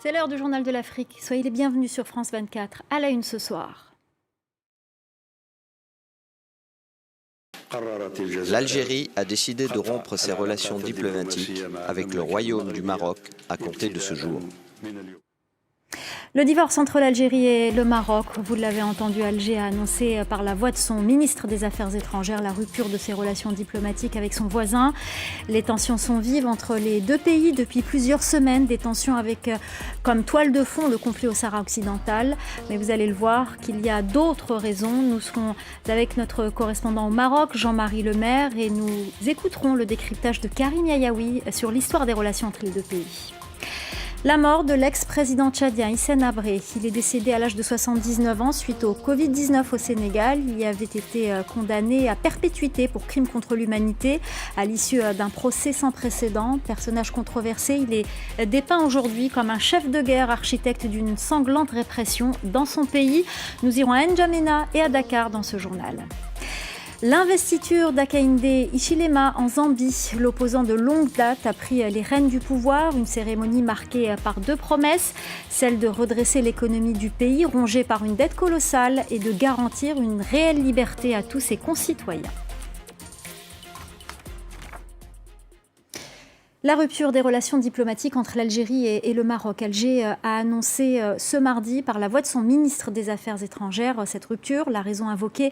C'est l'heure du journal de l'Afrique. Soyez les bienvenus sur France 24. À la une ce soir. L'Algérie a décidé de rompre ses relations diplomatiques avec le Royaume du Maroc à compter de ce jour. Le divorce entre l'Algérie et le Maroc, vous l'avez entendu, Alger a annoncé par la voix de son ministre des Affaires étrangères la rupture de ses relations diplomatiques avec son voisin. Les tensions sont vives entre les deux pays depuis plusieurs semaines, des tensions avec comme toile de fond le conflit au Sahara occidental. Mais vous allez le voir qu'il y a d'autres raisons. Nous serons avec notre correspondant au Maroc, Jean-Marie Lemaire, et nous écouterons le décryptage de Karim Yayaoui sur l'histoire des relations entre les deux pays. La mort de l'ex-président tchadien Hissène Habré. Il est décédé à l'âge de 79 ans suite au Covid-19 au Sénégal. Il avait été condamné à perpétuité pour crime contre l'humanité à l'issue d'un procès sans précédent. Personnage controversé, il est dépeint aujourd'hui comme un chef de guerre, architecte d'une sanglante répression dans son pays. Nous irons à N'Djamena et à Dakar dans ce journal. L'investiture d'Hakainde Hichilema en Zambie, l'opposant de longue date, a pris les rênes du pouvoir. Une cérémonie marquée par deux promesses, celle de redresser l'économie du pays, rongée par une dette colossale, et de garantir une réelle liberté à tous ses concitoyens. La rupture des relations diplomatiques entre l'Algérie et le Maroc. Alger a annoncé ce mardi par la voix de son ministre des Affaires étrangères cette rupture. La raison invoquée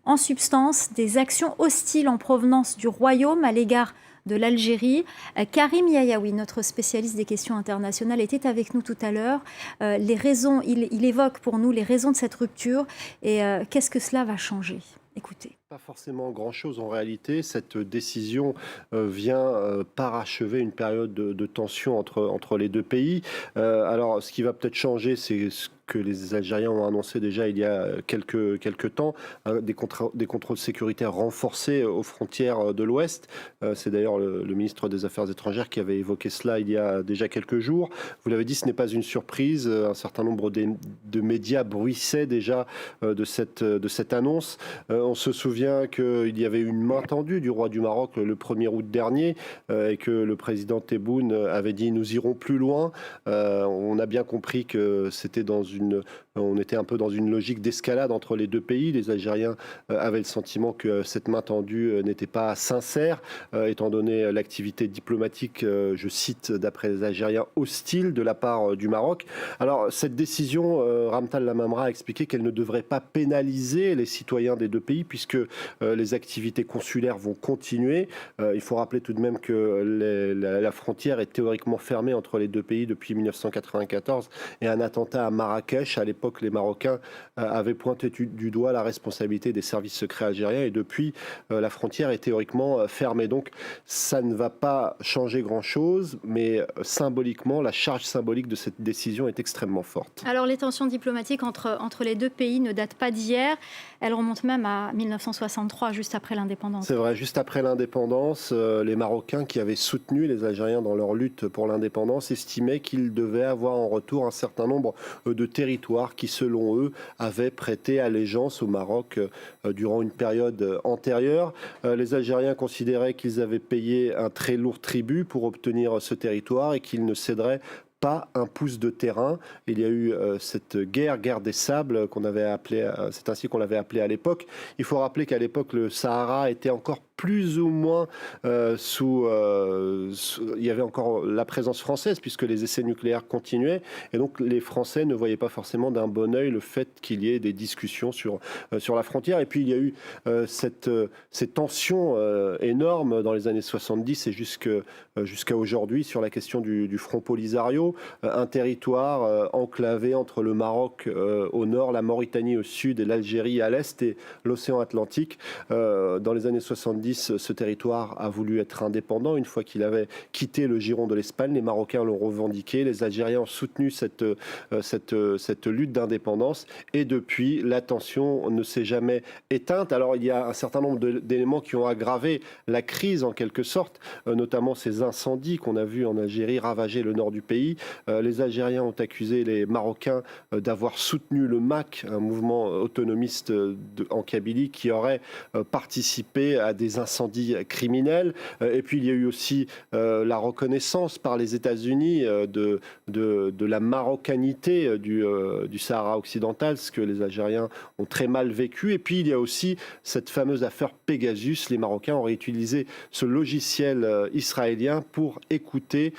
en substance, des actions hostiles en provenance du Royaume à l'égard de l'Algérie. Karim Yayaoui, notre spécialiste des questions internationales, était avec nous tout à l'heure. Il évoque pour nous les raisons de cette rupture et qu'est-ce que cela va changer. Écoutez. Pas forcément grand-chose en réalité. Cette décision vient parachever une période de tension entre les deux pays. Alors, ce qui va peut-être changer, c'est ce que les Algériens ont annoncé déjà il y a quelques temps, des contrôles sécuritaires renforcés aux frontières de l'Ouest. C'est d'ailleurs le ministre des Affaires étrangères qui avait évoqué cela il y a déjà quelques jours. Vous l'avez dit, ce n'est pas une surprise. Un certain nombre de médias bruissaient déjà de cette annonce. On se souvient qu'il y avait une main tendue du roi du Maroc le 1er août dernier et que le président Tebboune avait dit « nous irons plus loin ». On a bien compris que on était un peu dans une logique d'escalade entre les deux pays. Les Algériens avaient le sentiment que cette main tendue n'était pas sincère, étant donné l'activité diplomatique, je cite d'après les Algériens, hostile de la part du Maroc. Alors cette décision, Ramtal Lamamra a expliqué qu'elle ne devrait pas pénaliser les citoyens des deux pays puisque les activités consulaires vont continuer. Il faut rappeler tout de même que la frontière est théoriquement fermée entre les deux pays depuis 1994 et un attentat à Marrakech. À l'époque, les Marocains avaient pointé du doigt la responsabilité des services secrets algériens et depuis, la frontière est théoriquement fermée. Donc, ça ne va pas changer grand-chose, mais symboliquement, la charge symbolique de cette décision est extrêmement forte. Alors, les tensions diplomatiques entre les deux pays ne datent pas d'hier. Elles remontent même à 1963, juste après l'indépendance. C'est vrai, juste après l'indépendance, les Marocains qui avaient soutenu les Algériens dans leur lutte pour l'indépendance estimaient qu'ils devaient avoir en retour un certain nombre de territoires qui, selon eux, avaient prêté allégeance au Maroc durant une période antérieure. Les Algériens considéraient qu'ils avaient payé un très lourd tribut pour obtenir ce territoire et qu'ils ne céderaient pas un pouce de terrain. Il y a eu cette guerre des sables qu'on avait appelée, c'est ainsi qu'on l'avait appelée à l'époque. Il faut rappeler qu'à l'époque, le Sahara était encore plus ou moins il y avait encore la présence française puisque les essais nucléaires continuaient et donc les Français ne voyaient pas forcément d'un bon œil le fait qu'il y ait des discussions sur la frontière. Et puis il y a eu ces tensions énormes dans les années 70 et jusqu'à aujourd'hui sur la question du front Polisario, un territoire enclavé entre le Maroc au nord, la Mauritanie au sud et l'Algérie à l'est et l'océan Atlantique. Dans les années 70, ce territoire a voulu être indépendant une fois qu'il avait quitté le giron de l'Espagne. Les Marocains l'ont revendiqué, les Algériens ont soutenu cette lutte d'indépendance et depuis, la tension ne s'est jamais éteinte. Alors il y a un certain nombre d'éléments qui ont aggravé la crise en quelque sorte, notamment ces incendies qu'on a vus en Algérie ravager le nord du pays. Les Algériens ont accusé les Marocains d'avoir soutenu le MAC, un mouvement autonomiste en Kabylie qui aurait participé à des des incendies criminels. Et puis il y a eu aussi la reconnaissance par les États-Unis de la marocanité du Sahara occidental, ce que les Algériens ont très mal vécu. Et puis il y a aussi cette fameuse affaire Pegasus. Les Marocains auraient utilisé ce logiciel israélien pour écouter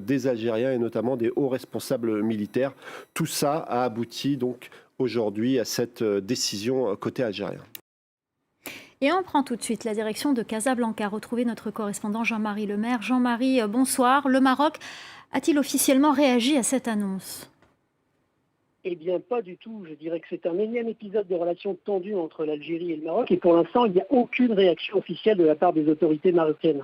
des Algériens et notamment des hauts responsables militaires. Tout ça a abouti donc aujourd'hui à cette décision côté algérien. Et on prend tout de suite la direction de Casablanca. Retrouver notre correspondant Jean-Marie Lemaire. Jean-Marie, bonsoir. Le Maroc a-t-il officiellement réagi à cette annonce ? Eh bien, pas du tout. Je dirais que c'est un énième épisode de relations tendues entre l'Algérie et le Maroc. Et pour l'instant, il n'y a aucune réaction officielle de la part des autorités marocaines.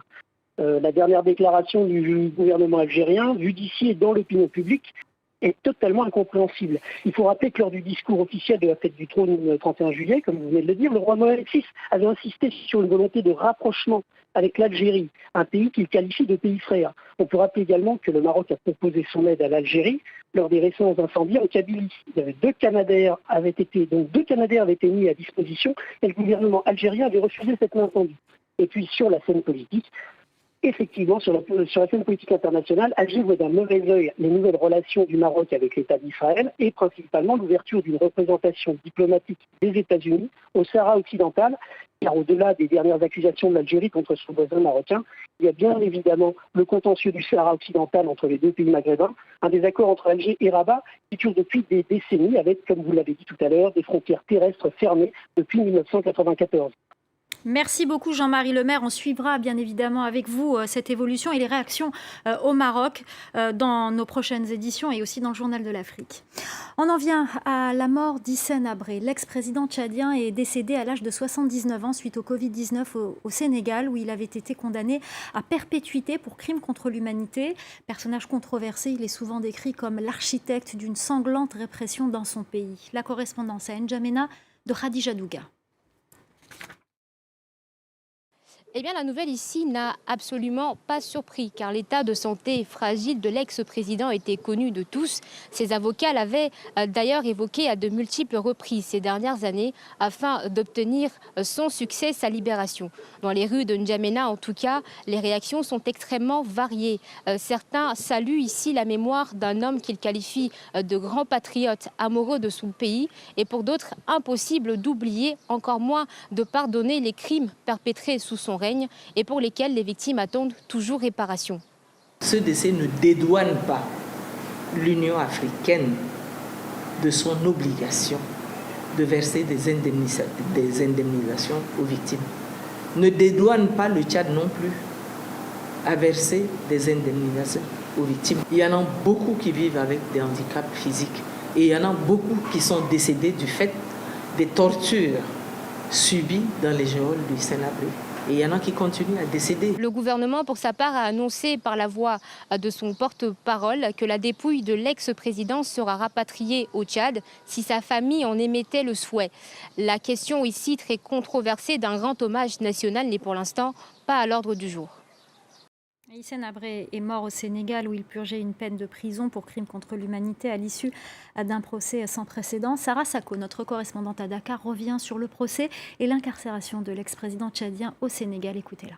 La dernière déclaration du gouvernement algérien, vue d'ici et dans l'opinion publique, est totalement incompréhensible. Il faut rappeler que lors du discours officiel de la fête du trône le 31 juillet, comme vous venez de le dire, le roi Mohamed VI avait insisté sur une volonté de rapprochement avec l'Algérie, un pays qu'il qualifie de pays frère. On peut rappeler également que le Maroc a proposé son aide à l'Algérie lors des récents incendies en Kabylie. Il y avait deux Canadair avaient été mis à disposition et le gouvernement algérien avait refusé cette main tendue. Et puis sur la scène politique, effectivement, sur la scène politique internationale, Alger voit d'un mauvais œil les nouvelles relations du Maroc avec l'État d'Israël et principalement l'ouverture d'une représentation diplomatique des États-Unis au Sahara occidental, car au-delà des dernières accusations de l'Algérie contre son voisin marocain, il y a bien évidemment le contentieux du Sahara occidental entre les deux pays maghrébins, un désaccord entre Alger et Rabat qui dure depuis des décennies avec, comme vous l'avez dit tout à l'heure, des frontières terrestres fermées depuis 1994. Merci beaucoup Jean-Marie Lemaire. On suivra bien évidemment avec vous cette évolution et les réactions au Maroc dans nos prochaines éditions et aussi dans le Journal de l'Afrique. On en vient à la mort d'Hissène Habré. L'ex-président tchadien est décédé à l'âge de 79 ans suite au Covid-19 au Sénégal où il avait été condamné à perpétuité pour crime contre l'humanité. Personnage controversé, il est souvent décrit comme l'architecte d'une sanglante répression dans son pays. La correspondance à N'Djamena de Khadija Douga. Eh bien, la nouvelle ici n'a absolument pas surpris, car l'état de santé fragile de l'ex-président était connu de tous. Ses avocats l'avaient d'ailleurs évoqué à de multiples reprises ces dernières années afin d'obtenir son succès, sa libération. Dans les rues de N'Djamena, en tout cas, les réactions sont extrêmement variées. Certains saluent ici la mémoire d'un homme qu'ils qualifient de grand patriote, amoureux de son pays, et pour d'autres, impossible d'oublier, encore moins de pardonner les crimes perpétrés sous son règne et pour lesquels les victimes attendent toujours réparation. Ce décès ne dédouane pas l'Union africaine de son obligation de verser des indemnisations aux victimes. Ne dédouane pas le Tchad non plus à verser des indemnisations aux victimes. Il y en a beaucoup qui vivent avec des handicaps physiques et il y en a beaucoup qui sont décédés du fait des tortures subies dans les geôles du Sénégal. Et il y en a qui continuent à décéder. Le gouvernement, pour sa part, a annoncé par la voix de son porte-parole que la dépouille de l'ex-président sera rapatriée au Tchad si sa famille en émettait le souhait. La question ici très controversée d'un grand hommage national n'est pour l'instant pas à l'ordre du jour. Hissène Habré est mort au Sénégal où il purgeait une peine de prison pour crime contre l'humanité à l'issue d'un procès sans précédent. Sarah Sako, notre correspondante à Dakar, revient sur le procès et l'incarcération de l'ex-président tchadien au Sénégal. Écoutez-la.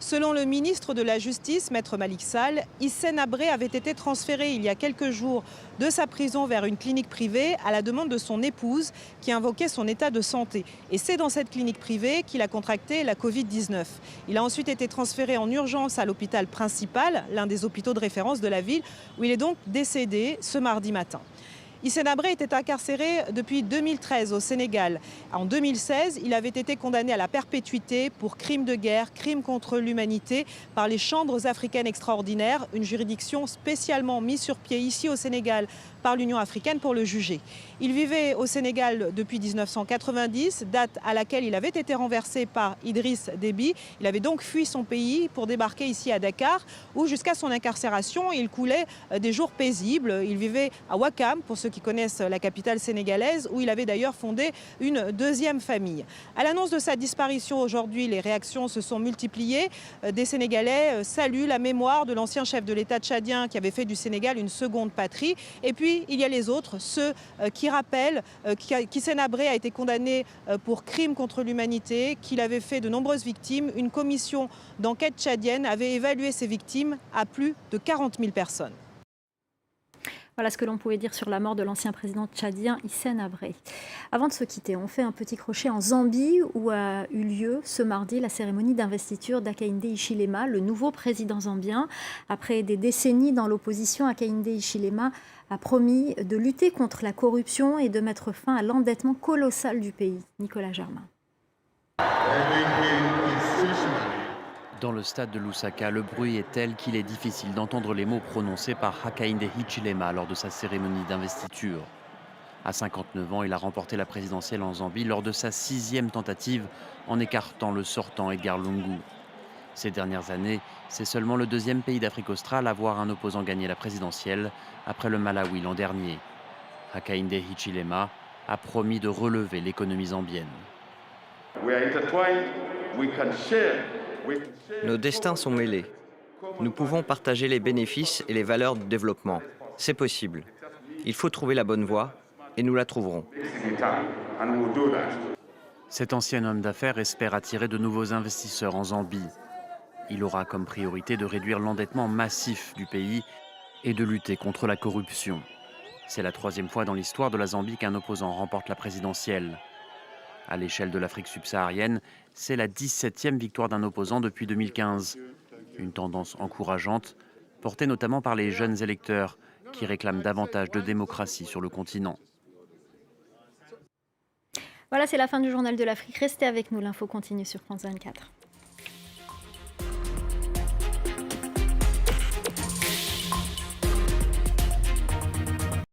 Selon le ministre de la Justice, Maître Malick Sall, Hissène Habré avait été transféré il y a quelques jours de sa prison vers une clinique privée à la demande de son épouse qui invoquait son état de santé. Et c'est dans cette clinique privée qu'il a contracté la Covid-19. Il a ensuite été transféré en urgence à l'hôpital principal, l'un des hôpitaux de référence de la ville, où il est donc décédé ce mardi matin. Hissène Habré était incarcéré depuis 2013 au Sénégal. En 2016, il avait été condamné à la perpétuité pour crimes de guerre, crimes contre l'humanité par les chambres africaines extraordinaires, une juridiction spécialement mise sur pied ici au Sénégal par l'Union africaine pour le juger. Il vivait au Sénégal depuis 1990, date à laquelle il avait été renversé par Idriss Déby. Il avait donc fui son pays pour débarquer ici à Dakar, où jusqu'à son incarcération, il coulait des jours paisibles. Il vivait à Ouakam, pour ceux qui connaissent la capitale sénégalaise, où il avait d'ailleurs fondé une deuxième famille. À l'annonce de sa disparition aujourd'hui, les réactions se sont multipliées. Des Sénégalais saluent la mémoire de l'ancien chef de l'État tchadien qui avait fait du Sénégal une seconde patrie. Et puis Puis il y a les autres, ceux qui rappellent qu'Hissène Habré a été condamné pour crime contre l'humanité, qu'il avait fait de nombreuses victimes. Une commission d'enquête tchadienne avait évalué ces victimes à plus de 40 000 personnes. Voilà ce que l'on pouvait dire sur la mort de l'ancien président tchadien Hissène Habré. Avant de se quitter, on fait un petit crochet en Zambie où a eu lieu ce mardi la cérémonie d'investiture d'Hakainde Hichilema, le nouveau président zambien. Après des décennies dans l'opposition, Hakainde Hichilema a promis de lutter contre la corruption et de mettre fin à l'endettement colossal du pays. Nicolas Germain. Dans le stade de Lusaka, le bruit est tel qu'il est difficile d'entendre les mots prononcés par Hakainde Hichilema lors de sa cérémonie d'investiture. À 59 ans, il a remporté la présidentielle en Zambie lors de sa 6e tentative en écartant le sortant Edgar Lungu. Ces dernières années, c'est seulement le 2e pays d'Afrique australe à voir un opposant gagner la présidentielle après le Malawi l'an dernier. Hakainde Hichilema a promis de relever l'économie zambienne. Nos destins sont mêlés. Nous pouvons partager les bénéfices et les valeurs du développement. C'est possible. Il faut trouver la bonne voie et nous la trouverons. Cet ancien homme d'affaires espère attirer de nouveaux investisseurs en Zambie. Il aura comme priorité de réduire l'endettement massif du pays et de lutter contre la corruption. C'est la 3e fois dans l'histoire de la Zambie qu'un opposant remporte la présidentielle. À l'échelle de l'Afrique subsaharienne, c'est la 17e victoire d'un opposant depuis 2015. Une tendance encourageante, portée notamment par les jeunes électeurs qui réclament davantage de démocratie sur le continent. Voilà, c'est la fin du Journal de l'Afrique. Restez avec nous, l'info continue sur France 24.